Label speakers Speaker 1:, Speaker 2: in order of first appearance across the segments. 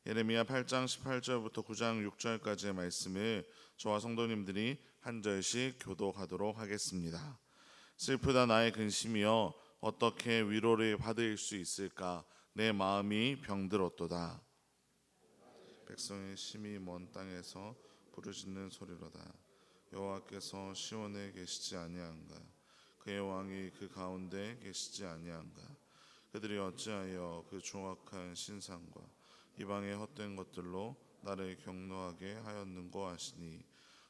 Speaker 1: 예레미야 8장 18절부터 9장 6절까지의 말씀을 저와 성도님들이 한 절씩 교독하도록 하겠습니다. 슬프다 나의 근심이여 어떻게 위로를 받을 수 있을까? 내 마음이 병들었도다. 백성의 심히 먼 땅에서 부르짖는 소리로다. 여호와께서 시온에 계시지 아니한가? 그의 왕이 그 가운데 계시지 아니한가? 그들이 어찌하여 그 중악한 신상과 이방의 헛된 것들로 나를 경노하게 하였는고 하시니,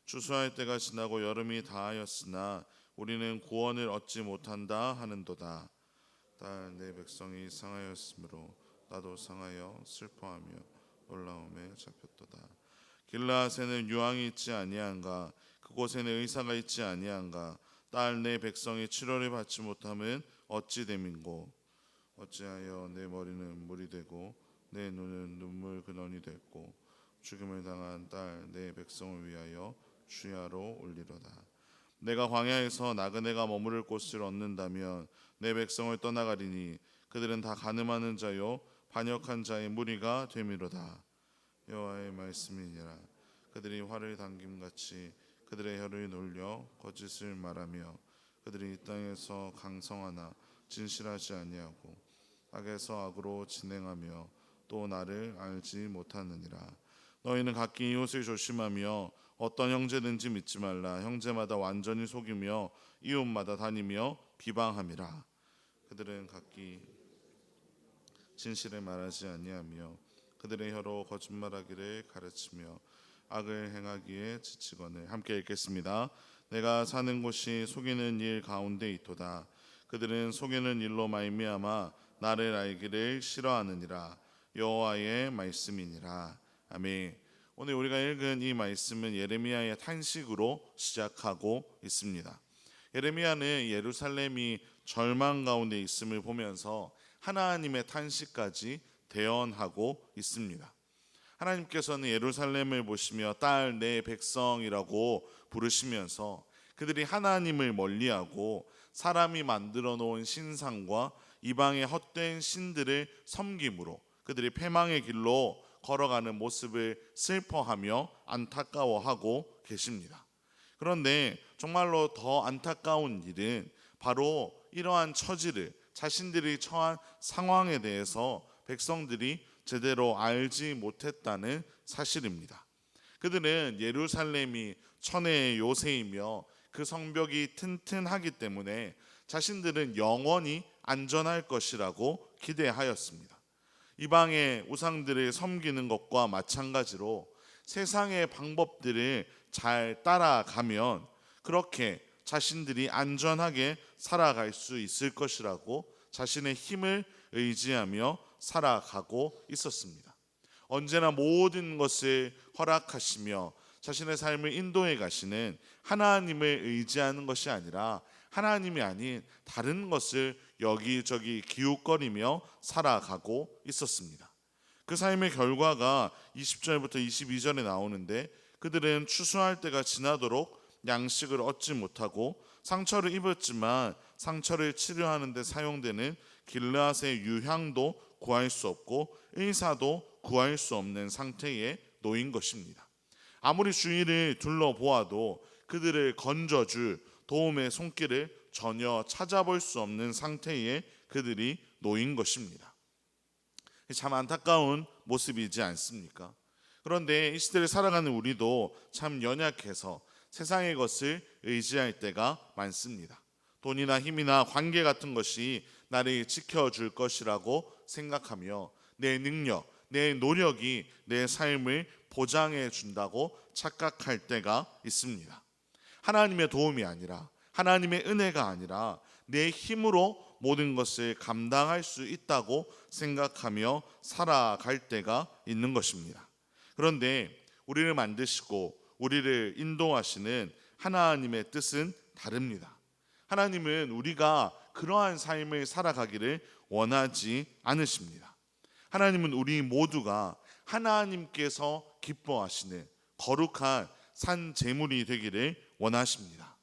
Speaker 1: 추수할 때가 지나고 여름이 다하였으나 우리는 구원을 얻지 못한다 하는도다. 딸 내 백성이 상하였으므로 나도 상하여 슬퍼하며 놀라움에 잡혔도다. 길라앗에는 유황이 있지 아니한가? 그곳에는 의사가 있지 아니한가? 딸 내 백성이 치료를 받지 못함은 어찌 됨인고? 어찌하여 내 머리는 물이 되고 내 눈은 눈물 근원이 됐고, 죽임을 당한 딸 내 백성을 위하여 주야로 올리로다. 내가 광야에서 나그네가 머무를 곳을 얻는다면 내 백성을 떠나가리니 그들은 다 가늠하는 자요 반역한 자의 무리가 되미로다. 여호와의 말씀이니라. 그들이 활을 당김같이 그들의 혀를 놀려 거짓을 말하며, 그들이 이 땅에서 강성하나 진실하지 아니하고 악에서 악으로 진행하며 또 나를 알지 못하느니라. 너희는 각기 이웃을 조심하며 어떤 형제든지 믿지 말라. 형제마다 완전히 속이며 이웃마다 다니며 비방함이라. 그들은 각기 진실을 말하지 아니하며 그들의 혀로 거짓말하기를 가르치며 악을 행하기에 지치거늘. 함께 읽겠습니다. 내가 사는 곳이 속이는 일 가운데 있도다. 그들은 속이는 일로 말미암아 나를 알기를 싫어하느니라. 여호와의 말씀이니라. 아멘. 오늘 우리가 읽은 이 말씀은 예레미야의 탄식으로 시작하고 있습니다. 예레미야는 예루살렘이 절망 가운데 있음을 보면서 하나님의 탄식까지 대언하고 있습니다. 하나님께서는 예루살렘을 보시며 딸 내 백성이라고 부르시면서 그들이 하나님을 멀리하고 사람이 만들어 놓은 신상과 이방의 헛된 신들을 섬김으로 그들이 패망의 길로 걸어가는 모습을 슬퍼하며 안타까워하고 계십니다. 그런데 정말로 더 안타까운 일은 바로 이러한 처지를, 자신들이 처한 상황에 대해서 백성들이 제대로 알지 못했다는 사실입니다. 그들은 예루살렘이 천혜의 요새이며 그 성벽이 튼튼하기 때문에 자신들은 영원히 안전할 것이라고 기대하였습니다. 이방의 우상들을 섬기는 것과 마찬가지로 세상의 방법들을 잘 따라가면 그렇게 자신들이 안전하게 살아갈 수 있을 것이라고 자신의 힘을 의지하며 살아가고 있었습니다. 언제나 모든 것을 허락하시며 자신의 삶을 인도해 가시는 하나님을 의지하는 것이 아니라 하나님이 아닌 다른 것을 여기저기 기웃거리며 살아가고 있었습니다. 그 삶의 결과가 20절부터 22절에 나오는데, 그들은 추수할 때가 지나도록 양식을 얻지 못하고 상처를 입었지만 상처를 치료하는 데 사용되는 길르앗의 유향도 구할 수 없고 의사도 구할 수 없는 상태에 놓인 것입니다. 아무리 주위를 둘러보아도 그들을 건져줄 도움의 손길을 전혀 찾아볼 수 없는 상태에 그들이 놓인 것입니다. 참 안타까운 모습이지 않습니까? 그런데 이 시대를 살아가는 우리도 참 연약해서 세상의 것을 의지할 때가 많습니다. 돈이나 힘이나 관계 같은 것이 나를 지켜줄 것이라고 생각하며 내 능력, 내 노력이 내 삶을 보장해 준다고 착각할 때가 있습니다. 하나님의 도움이 아니라, 하나님의 은혜가 아니라 내 힘으로 모든 것을 감당할 수 있다고 생각하며 살아갈 때가 있는 것입니다. 그런데 우리를 만드시고 우리를 인도하시는 하나님의 뜻은 다릅니다. 하나님은 우리가 그러한 삶을 살아가기를 원하지 않으십니다. 하나님은 우리 모두가 하나님께서 기뻐하시는 거룩한 산 제물이 되기를 원하십니다.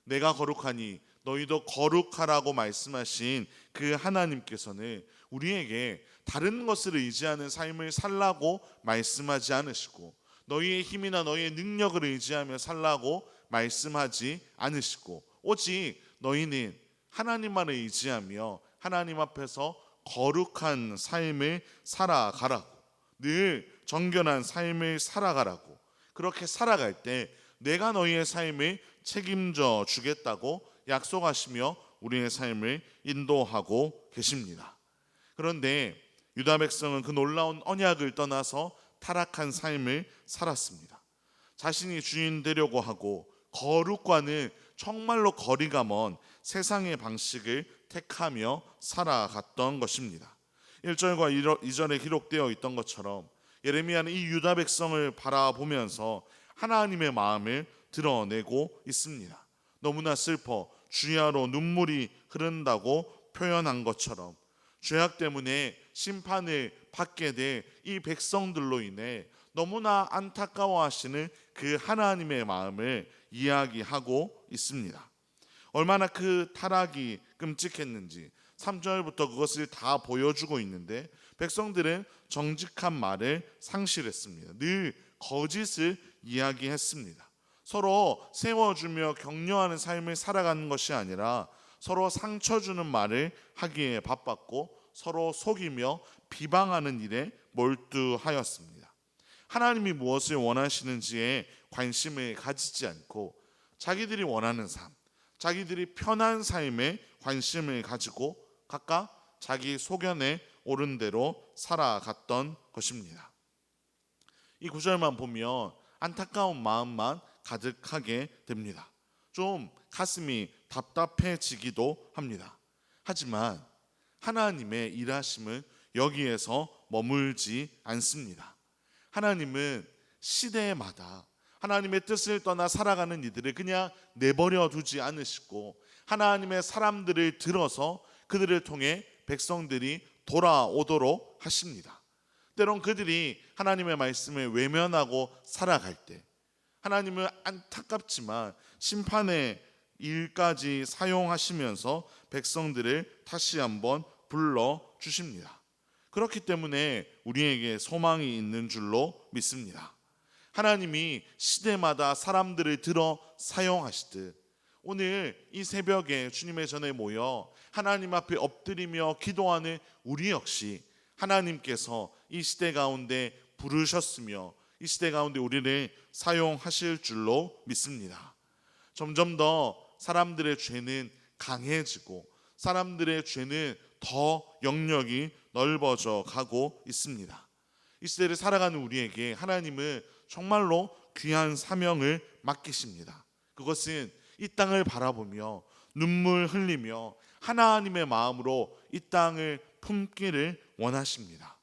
Speaker 1: 내가 거룩하니 너희도 거룩하라고 말씀하신 그 하나님께서는 우리에게 다른 것을 의지하는 삶을 살라고 말씀하지 않으시고, 너희의 힘이나 너희의 능력을 의지하며 살라고 말씀하지 않으시고, 오직 너희는 하나님만을 의지하며 하나님 앞에서 거룩한 삶을 살아가라고, 늘 정결한 삶을 살아가라고, 그렇게 살아갈 때 내가 너희의 삶을 책임져 주겠다고 약속하시며 우리의 삶을 인도하고 계십니다. 그런데 유다 백성은 그 놀라운 언약을 떠나서 타락한 삶을 살았습니다. 자신이 주인 되려고 하고 거룩과는 정말로 거리가 먼 세상의 방식을 택하며 살아갔던 것입니다. 1절과 2절에 기록되어 있던 것처럼 예레미야는 이 유다 백성을 바라보면서 하나님의 마음을 드러내고 있습니다. 너무나 슬퍼 주야로 눈물이 흐른다고 표현한 것처럼 죄악 때문에 심판을 받게 될 이 백성들로 인해 너무나 안타까워하시는 그 하나님의 마음을 이야기하고 있습니다. 얼마나 그 타락이 끔찍했는지 3절부터 그것을 다 보여주고 있는데, 백성들은 정직한 말을 상실했습니다. 늘 거짓을 이야기했습니다. 서로 세워주며 격려하는 삶을 살아가는 것이 아니라 서로 상처 주는 말을 하기에 바빴고 서로 속이며 비방하는 일에 몰두하였습니다. 하나님이 무엇을 원하시는지에 관심을 가지지 않고 자기들이 원하는 삶, 자기들이 편한 삶에 관심을 가지고 각각 자기 소견에 옳은 대로 살아갔던 것입니다. 이 구절만 보면 안타까운 마음만 가득하게 됩니다. 좀 가슴이 답답해지기도 합니다. 하지만 하나님의 일하심은 여기에서 머물지 않습니다. 하나님은 시대마다 하나님의 뜻을 떠나 살아가는 이들을 그냥 내버려 두지 않으시고 하나님의 사람들을 들어서 그들을 통해 백성들이 돌아오도록 하십니다. 때론 그들이 하나님의 말씀을 외면하고 살아갈 때 하나님은 안타깝지만 심판의 일까지 사용하시면서 백성들을 다시 한번 불러주십니다. 그렇기 때문에 우리에게 소망이 있는 줄로 믿습니다. 하나님이 시대마다 사람들을 들어 사용하시듯 오늘 이 새벽에 주님의 전에 모여 하나님 앞에 엎드리며 기도하는 우리 역시 하나님께서 이 시대 가운데 부르셨으며 이 시대 가운데 우리를 사용하실 줄로 믿습니다. 점점 더 사람들의 죄는 강해지고 사람들의 죄는 더 영역이 넓어져 가고 있습니다. 이 시대를 살아가는 우리에게 하나님은 정말로 귀한 사명을 맡기십니다. 그것은 이 땅을 바라보며 눈물 흘리며 하나님의 마음으로 이 땅을 품기를 원하십니다.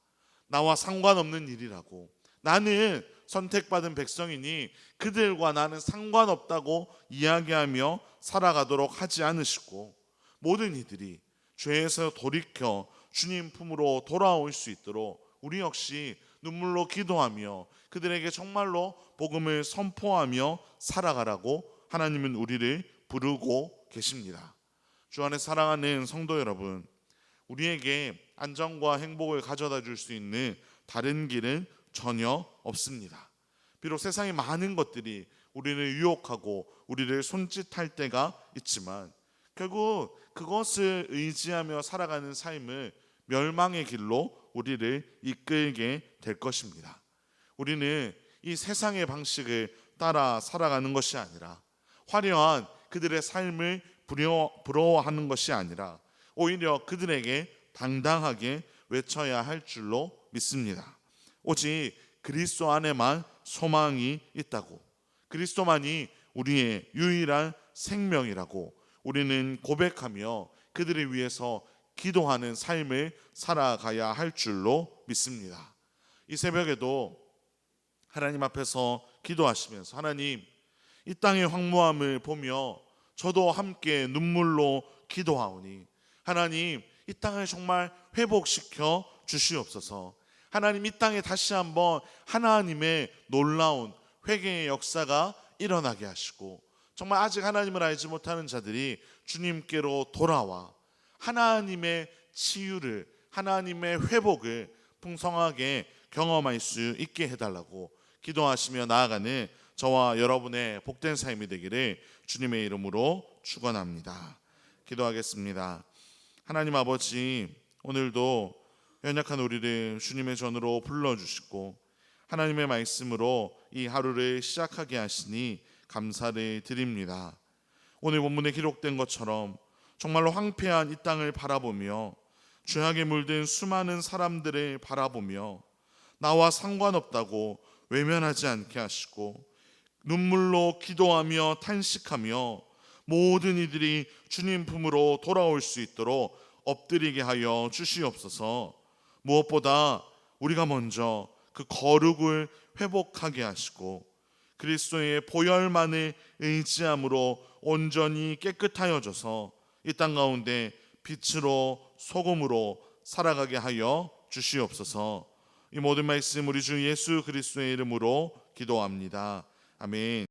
Speaker 1: 나와 상관없는 일이라고, 나는 선택받은 백성이니 그들과 나는 상관없다고 이야기하며 살아가도록 하지 않으시고 모든 이들이 죄에서 돌이켜 주님 품으로 돌아올 수 있도록 우리 역시 눈물로 기도하며 그들에게 정말로 복음을 선포하며 살아가라고 하나님은 우리를 부르고 계십니다. 주 안에 사랑하는 성도 여러분, 우리에게 안정과 행복을 가져다 줄 수 있는 다른 길은 전혀 없습니다. 비록 세상에 많은 것들이 우리를 유혹하고 우리를 손짓할 때가 있지만 결국 그것을 의지하며 살아가는 삶은 멸망의 길로 우리를 이끌게 될 것입니다. 우리는 이 세상의 방식을 따라 살아가는 것이 아니라 화려한 그들의 삶을 부러워하는 것이 아니라 오히려 그들에게 당당하게 외쳐야 할 줄로 믿습니다. 오직 그리스도 안에만 소망이 있다고, 그리스도만이 우리의 유일한 생명이라고 우리는 고백하며 그들을 위해서 기도하는 삶을 살아가야 할 줄로 믿습니다. 이 새벽에도 하나님 앞에서 기도하시면서 하나님, 이 땅의 황무함을 보며 저도 함께 눈물로 기도하오니 하나님, 이 땅을 정말 회복시켜 주시옵소서. 하나님, 이 땅에 다시 한번 하나님의 놀라운 회개의 역사가 일어나게 하시고 정말 아직 하나님을 알지 못하는 자들이 주님께로 돌아와 하나님의 치유를, 하나님의 회복을 풍성하게 경험할 수 있게 해달라고 기도하시며 나아가는 저와 여러분의 복된 삶이 되기를 주님의 이름으로 축원합니다. 기도하겠습니다. 하나님 아버지, 오늘도 연약한 우리를 주님의 전으로 불러주시고 하나님의 말씀으로 이 하루를 시작하게 하시니 감사를 드립니다. 오늘 본문에 기록된 것처럼 정말로 황폐한 이 땅을 바라보며 죄악에 물든 수많은 사람들을 바라보며 나와 상관없다고 외면하지 않게 하시고 눈물로 기도하며 탄식하며 모든 이들이 주님 품으로 돌아올 수 있도록 엎드리게 하여 주시옵소서. 무엇보다 우리가 먼저 그 거룩을 회복하게 하시고 그리스도의 보혈만을 의지함으로 온전히 깨끗하여져서 이 땅 가운데 빛으로 소금으로 살아가게 하여 주시옵소서. 이 모든 말씀 우리 주 예수 그리스도의 이름으로 기도합니다. 아멘.